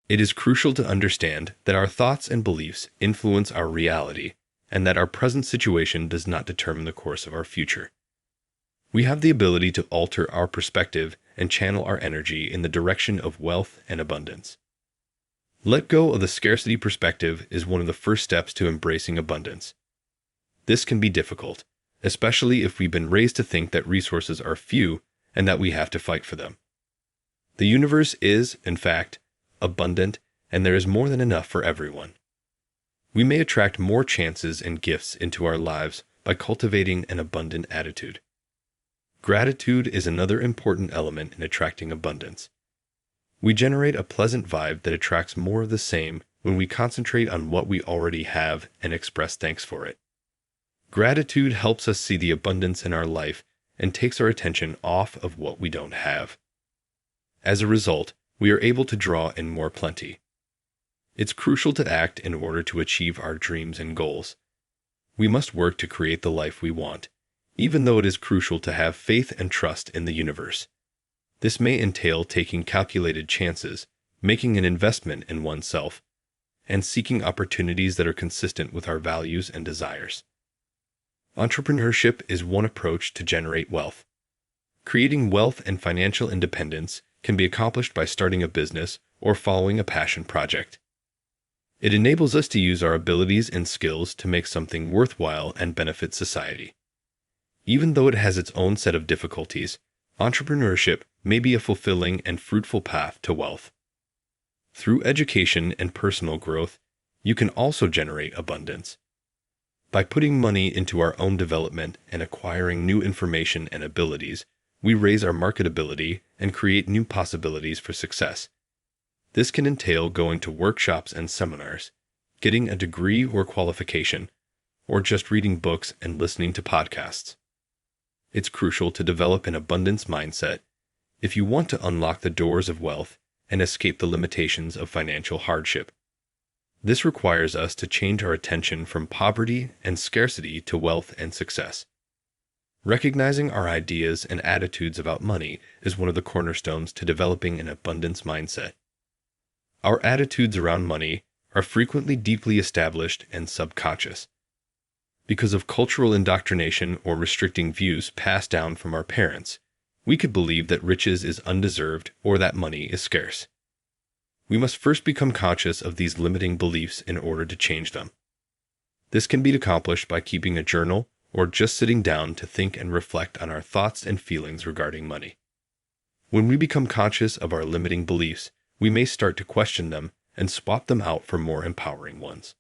It is crucial to understand that our thoughts and beliefs influence our reality, and that our present situation does not determine the course of our future. We have the ability to alter our perspective and channel our energy in the direction of wealth and abundance. Let go of the scarcity perspective is one of the first steps to embracing abundance. This can be difficult, especially if we've been raised to think that resources are few and that we have to fight for them. The universe is, in fact, abundant, and there is more than enough for everyone. We may attract more chances and gifts into our lives by cultivating an abundant attitude. Gratitude is another important element in attracting abundance. We generate a pleasant vibe that attracts more of the same when we concentrate on what we already have and express thanks for it. Gratitude helps us see the abundance in our life and takes our attention off of what we don't have. As a result, we are able to draw in more plenty. It's crucial to act in order to achieve our dreams and goals. We must work to create the life we want, even though it is crucial to have faith and trust in the universe. This may entail taking calculated chances, making an investment in oneself, and seeking opportunities that are consistent with our values and desires. Entrepreneurship is one approach to generate wealth. Creating wealth and financial independence can be accomplished by starting a business or following a passion project. It enables us to use our abilities and skills to make something worthwhile and benefit society. Even though it has its own set of difficulties, entrepreneurship may be a fulfilling and fruitful path to wealth. Through education and personal growth, you can also generate abundance. By putting money into our own development and acquiring new information and abilities, we raise our marketability and create new possibilities for success. This can entail going to workshops and seminars, getting a degree or qualification, or just reading books and listening to podcasts. It's crucial to develop an abundance mindset if you want to unlock the doors of wealth and escape the limitations of financial hardship. This requires us to change our attention from poverty and scarcity to wealth and success. Recognizing our ideas and attitudes about money is one of the cornerstones to developing an abundance mindset. Our attitudes around money are frequently deeply established and subconscious. Because of cultural indoctrination or restricting views passed down from our parents, we could believe that riches is undeserved or that money is scarce. We must first become conscious of these limiting beliefs in order to change them. This can be accomplished by keeping a journal or just sitting down to think and reflect on our thoughts and feelings regarding money. When we become conscious of our limiting beliefs, we may start to question them and swap them out for more empowering ones.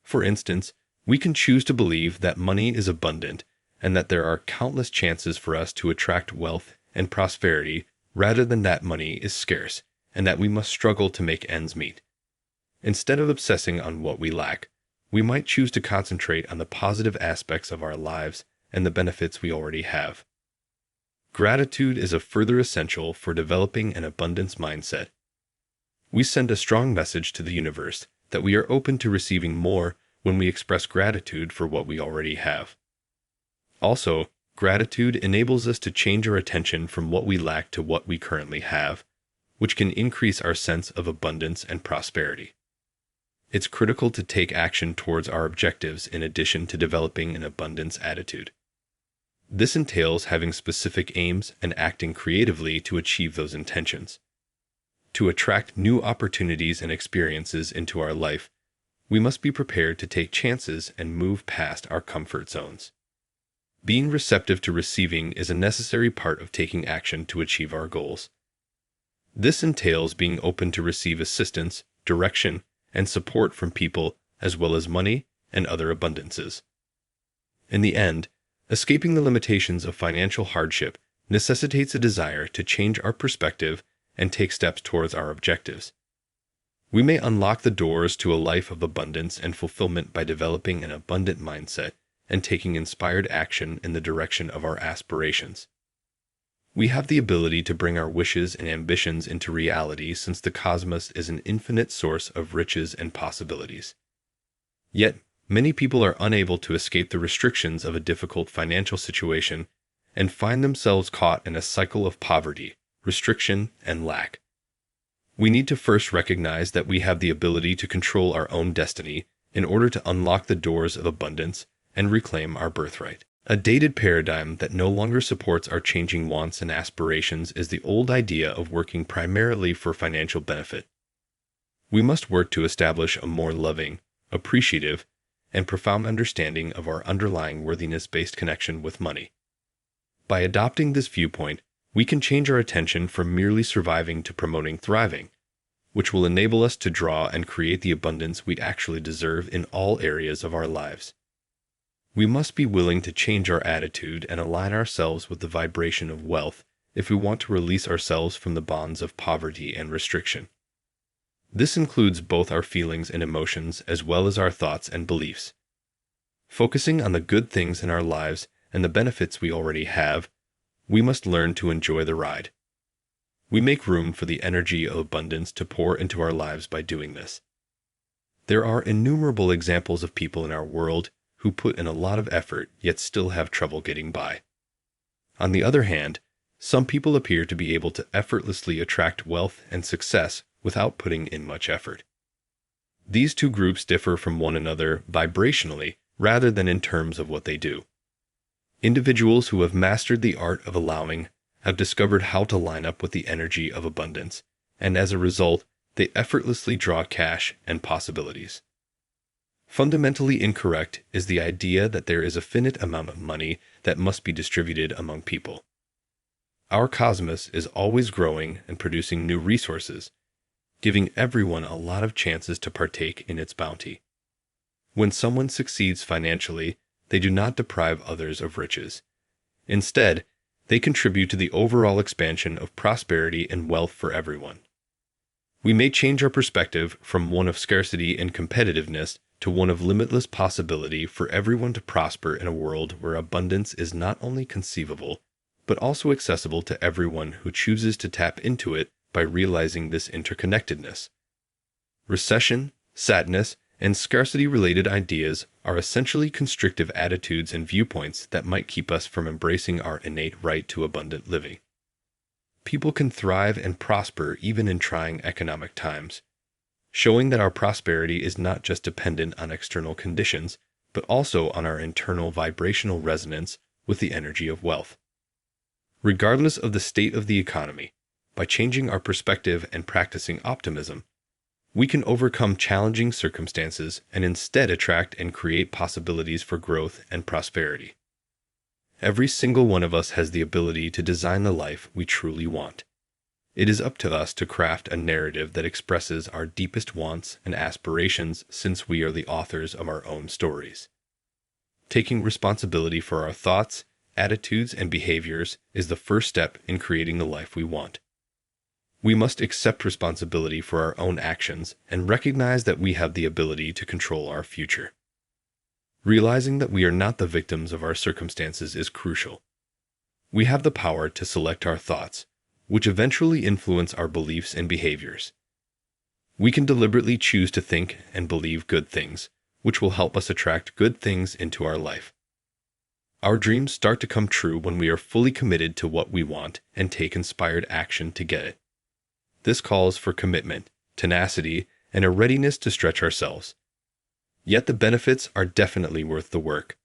For instance, we can choose to believe that money is abundant and that there are countless chances for us to attract wealth and prosperity rather than that money is scarce and that we must struggle to make ends meet. Instead of obsessing on what we lack, we might choose to concentrate on the positive aspects of our lives and the benefits we already have. Gratitude is a further essential for developing an abundance mindset. We send a strong message to the universe that we are open to receiving more when we express gratitude for what we already have. Also, gratitude enables us to change our attention from what we lack to what we currently have, which can increase our sense of abundance and prosperity. It's critical to take action towards our objectives in addition to developing an abundance attitude. This entails having specific aims and acting creatively to achieve those intentions. To attract new opportunities and experiences into our life, we must be prepared to take chances and move past our comfort zones. Being receptive to receiving is a necessary part of taking action to achieve our goals. This entails being open to receive assistance, direction, and support from people as well as money and other abundances. In the end, escaping the limitations of financial hardship necessitates a desire to change our perspective and take steps towards our objectives. We may unlock the doors to a life of abundance and fulfillment by developing an abundant mindset and taking inspired action in the direction of our aspirations. We have the ability to bring our wishes and ambitions into reality since the cosmos is an infinite source of riches and possibilities. Yet, many people are unable to escape the restrictions of a difficult financial situation and find themselves caught in a cycle of poverty, restriction, and lack. We need to first recognize that we have the ability to control our own destiny in order to unlock the doors of abundance and reclaim our birthright. A dated paradigm that no longer supports our changing wants and aspirations is the old idea of working primarily for financial benefit. We must work to establish a more loving, appreciative, and profound understanding of our underlying worthiness-based connection with money. By adopting this viewpoint, we can change our attention from merely surviving to promoting thriving, which will enable us to draw and create the abundance we actually deserve in all areas of our lives. We must be willing to change our attitude and align ourselves with the vibration of wealth if we want to release ourselves from the bonds of poverty and restriction. This includes both our feelings and emotions as well as our thoughts and beliefs. Focusing on the good things in our lives and the benefits we already have, we must learn to enjoy the ride. We make room for the energy of abundance to pour into our lives by doing this. There are innumerable examples of people in our world who put in a lot of effort yet still have trouble getting by. On the other hand, some people appear to be able to effortlessly attract wealth and success without putting in much effort. These two groups differ from one another vibrationally rather than in terms of what they do. Individuals who have mastered the art of allowing have discovered how to line up with the energy of abundance, and as a result, they effortlessly draw cash and possibilities. Fundamentally incorrect is the idea that there is a finite amount of money that must be distributed among people. Our cosmos is always growing and producing new resources, giving everyone a lot of chances to partake in its bounty. When someone succeeds financially, they do not deprive others of riches. Instead, they contribute to the overall expansion of prosperity and wealth for everyone. We may change our perspective from one of scarcity and competitiveness to one of limitless possibility for everyone to prosper in a world where abundance is not only conceivable, but also accessible to everyone who chooses to tap into it by realizing this interconnectedness. Recession, sadness, and scarcity-related ideas are essentially constrictive attitudes and viewpoints that might keep us from embracing our innate right to abundant living. People can thrive and prosper even in trying economic times, showing that our prosperity is not just dependent on external conditions, but also on our internal vibrational resonance with the energy of wealth. Regardless of the state of the economy, by changing our perspective and practicing optimism, we can overcome challenging circumstances and instead attract and create possibilities for growth and prosperity. Every single one of us has the ability to design the life we truly want. It is up to us to craft a narrative that expresses our deepest wants and aspirations, since we are the authors of our own stories. Taking responsibility for our thoughts, attitudes, and behaviors is the first step in creating the life we want. We must accept responsibility for our own actions and recognize that we have the ability to control our future. Realizing that we are not the victims of our circumstances is crucial. We have the power to select our thoughts, which eventually influence our beliefs and behaviors. We can deliberately choose to think and believe good things, which will help us attract good things into our life. Our dreams start to come true when we are fully committed to what we want and take inspired action to get it. This calls for commitment, tenacity, and a readiness to stretch ourselves. Yet the benefits are definitely worth the work.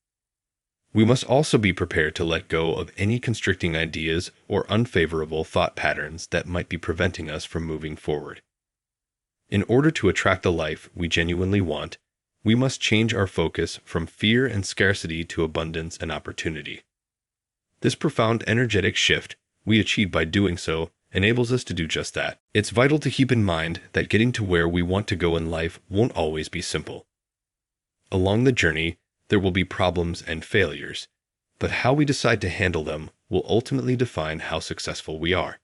We must also be prepared to let go of any constricting ideas or unfavorable thought patterns that might be preventing us from moving forward. In order to attract the life we genuinely want, we must change our focus from fear and scarcity to abundance and opportunity. This profound energetic shift we achieve by doing so enables us to do just that. It's vital to keep in mind that getting to where we want to go in life won't always be simple. Along the journey, there will be problems and failures, but how we decide to handle them will ultimately define how successful we are.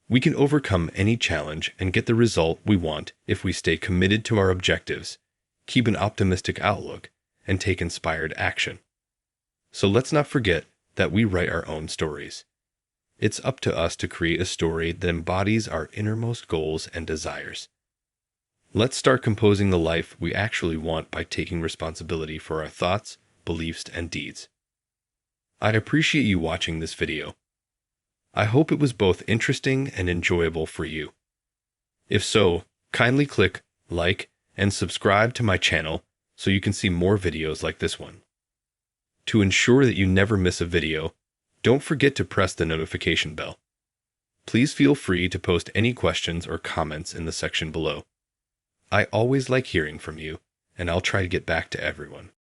We can overcome any challenge and get the result we want if we stay committed to our objectives, keep an optimistic outlook, and take inspired action. So let's not forget that we write our own stories. It's up to us to create a story that embodies our innermost goals and desires. Let's start composing the life we actually want by taking responsibility for our thoughts, beliefs, and deeds. I appreciate you watching this video. I hope it was both interesting and enjoyable for you. If so, kindly click like and subscribe to my channel so you can see more videos like this one. To ensure that you never miss a video, don't forget to press the notification bell. Please feel free to post any questions or comments in the section below. I always like hearing from you, and I'll try to get back to everyone.